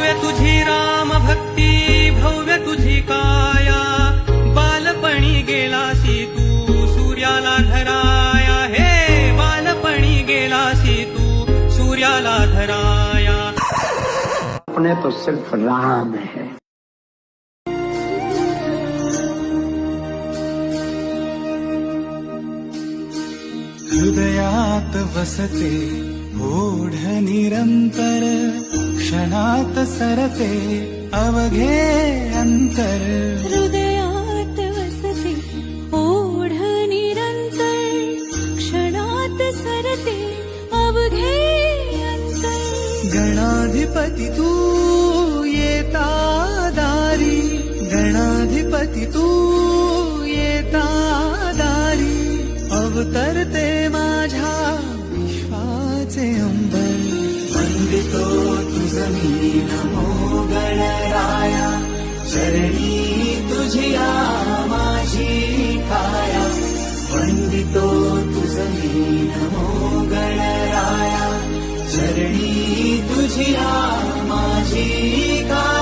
भव्य तुझी राम भक्ती, भव्य तुझी काया, बालपणी गेलासी तू सूर्याला धराया, हे बालपणी गेलासी तू सूर्याला धराया. अपने तो सिर्फ राम है. हृदयात वसते ओढ निरंतर, क्षणात सरते अवघे अंतर. हृदयात वसते ओढ निरंतर, क्षणात सरते अवघे अंतर. गणाधिपती तू येता दारी, गणाधिपती तू येता दारी. अवतरते माझ्या विश्वाचे अंबर. वंदितो तुझ मी नमो गणराया, चरणी तुझिया माझी काया. वंदितो तुझ मी नमो गणराया, चरणी तुझिया माझी काया.